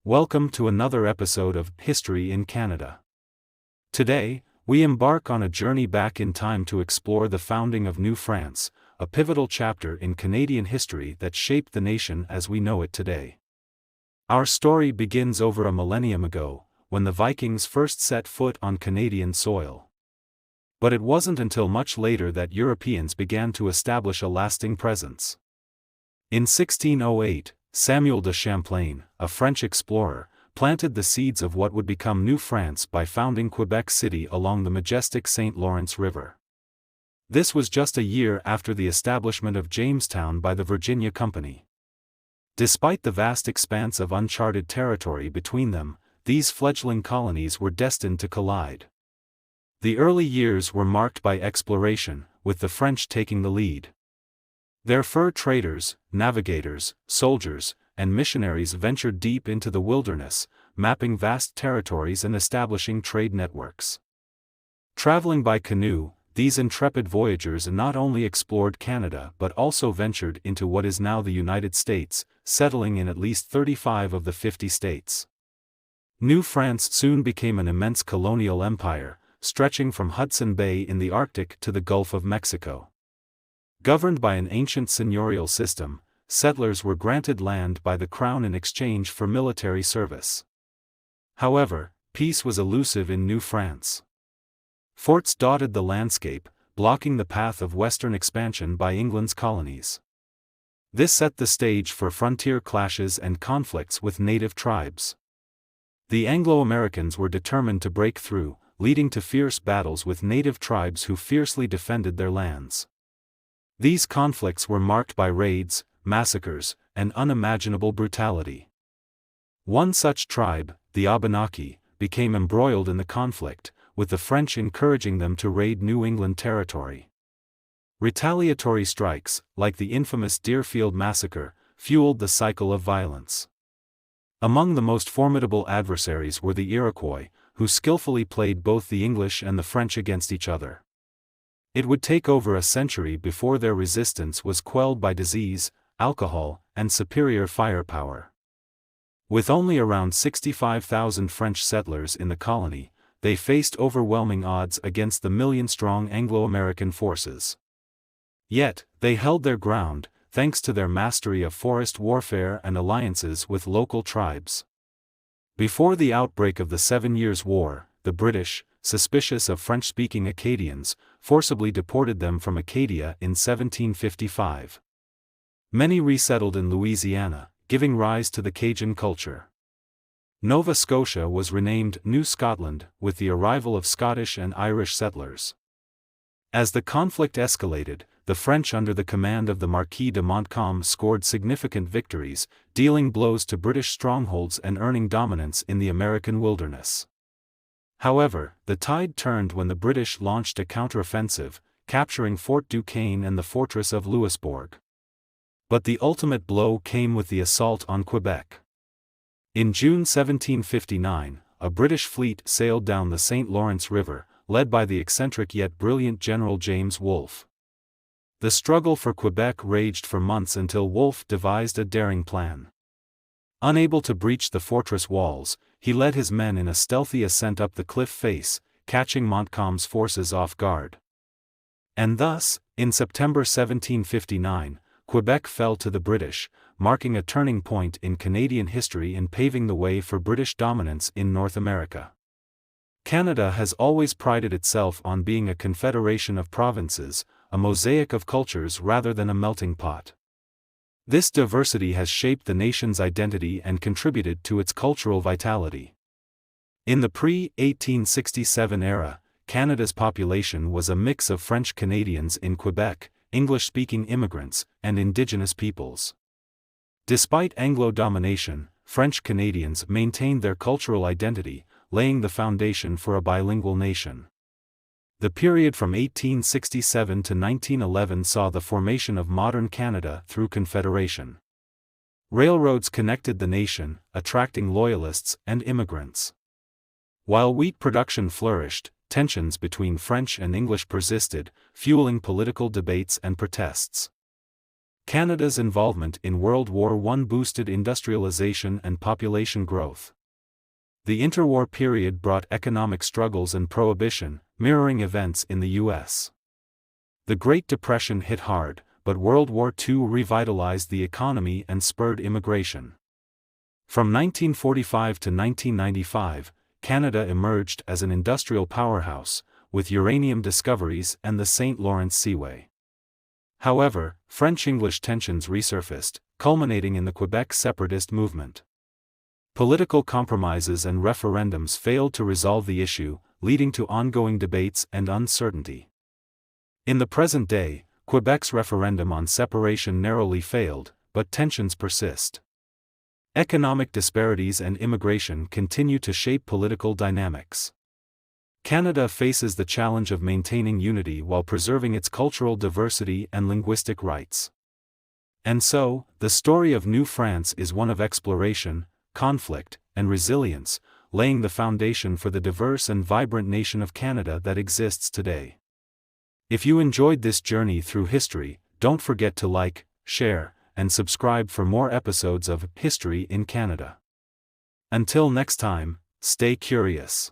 Welcome to another episode of History in Canada. Today, we embark on a journey back in time to explore the founding of New France, a pivotal chapter in Canadian history that shaped the nation as we know it today. Our story begins over a millennium ago, when the Vikings first set foot on Canadian soil. But it wasn't until much later that Europeans began to establish a lasting presence. In 1608, Samuel de Champlain, a French explorer, planted the seeds of what would become New France by founding Quebec City along the majestic St. Lawrence River. This was just a year after the establishment of Jamestown by the Virginia Company. Despite the vast expanse of uncharted territory between them, these fledgling colonies were destined to collide. The early years were marked by exploration, with the French taking the lead. Their fur traders, navigators, soldiers, and missionaries ventured deep into the wilderness, mapping vast territories and establishing trade networks. Traveling by canoe, these intrepid voyagers not only explored Canada but also ventured into what is now the United States, settling in at least 35 of the 50 states. New France soon became an immense colonial empire, stretching from Hudson Bay in the Arctic to the Gulf of Mexico. Governed by an ancient seigneurial system, settlers were granted land by the crown in exchange for military service. However, peace was elusive in New France. Forts dotted the landscape, blocking the path of western expansion by England's colonies. This set the stage for frontier clashes and conflicts with native tribes. The Anglo-Americans were determined to break through, leading to fierce battles with native tribes who fiercely defended their lands. These conflicts were marked by raids, massacres, and unimaginable brutality. One such tribe, the Abenaki, became embroiled in the conflict, with the French encouraging them to raid New England territory. Retaliatory strikes, like the infamous Deerfield Massacre, fueled the cycle of violence. Among the most formidable adversaries were the Iroquois, who skillfully played both the English and the French against each other. It would take over a century before their resistance was quelled by disease, alcohol, and superior firepower. With only around 65,000 French settlers in the colony, they faced overwhelming odds against the million-strong Anglo-American forces. Yet, they held their ground, thanks to their mastery of forest warfare and alliances with local tribes. Before the outbreak of the 7 Years' War, the British, suspicious of French-speaking Acadians, forcibly deported them from Acadia in 1755. Many resettled in Louisiana, giving rise to the Cajun culture. Nova Scotia was renamed New Scotland with the arrival of Scottish and Irish settlers. As the conflict escalated, the French under the command of the Marquis de Montcalm scored significant victories, dealing blows to British strongholds and earning dominance in the American wilderness. However, the tide turned when the British launched a counteroffensive, capturing Fort Duquesne and the fortress of Louisbourg. But the ultimate blow came with the assault on Quebec. In June 1759, a British fleet sailed down the St. Lawrence River, led by the eccentric yet brilliant General James Wolfe. The struggle for Quebec raged for months until Wolfe devised a daring plan. Unable to breach the fortress walls, he led his men in a stealthy ascent up the cliff face, catching Montcalm's forces off guard. And thus, in September 1759, Quebec fell to the British, marking a turning point in Canadian history and paving the way for British dominance in North America. Canada has always prided itself on being a confederation of provinces, a mosaic of cultures rather than a melting pot. This diversity has shaped the nation's identity and contributed to its cultural vitality. In the pre-1867 era, Canada's population was a mix of French Canadians in Quebec, English-speaking immigrants, and Indigenous peoples. Despite Anglo domination, French Canadians maintained their cultural identity, laying the foundation for a bilingual nation. The period from 1867 to 1911 saw the formation of modern Canada through Confederation. Railroads connected the nation, attracting loyalists and immigrants. While wheat production flourished, tensions between French and English persisted, fueling political debates and protests. Canada's involvement in World War I boosted industrialization and population growth. The interwar period brought economic struggles and prohibition, mirroring events in the U.S. The Great Depression hit hard, but World War II revitalized the economy and spurred immigration. From 1945 to 1995, Canada emerged as an industrial powerhouse, with uranium discoveries and the St. Lawrence Seaway. However, French-English tensions resurfaced, culminating in the Quebec separatist movement. Political compromises and referendums failed to resolve the issue, leading to ongoing debates and uncertainty. In the present day, Quebec's referendum on separation narrowly failed, but tensions persist. Economic disparities and immigration continue to shape political dynamics. Canada faces the challenge of maintaining unity while preserving its cultural diversity and linguistic rights. And so, the story of New France is one of exploration, conflict, and resilience, laying the foundation for the diverse and vibrant nation of Canada that exists today. If you enjoyed this journey through history, don't forget to like, share, and subscribe for more episodes of History in Canada. Until next time, stay curious.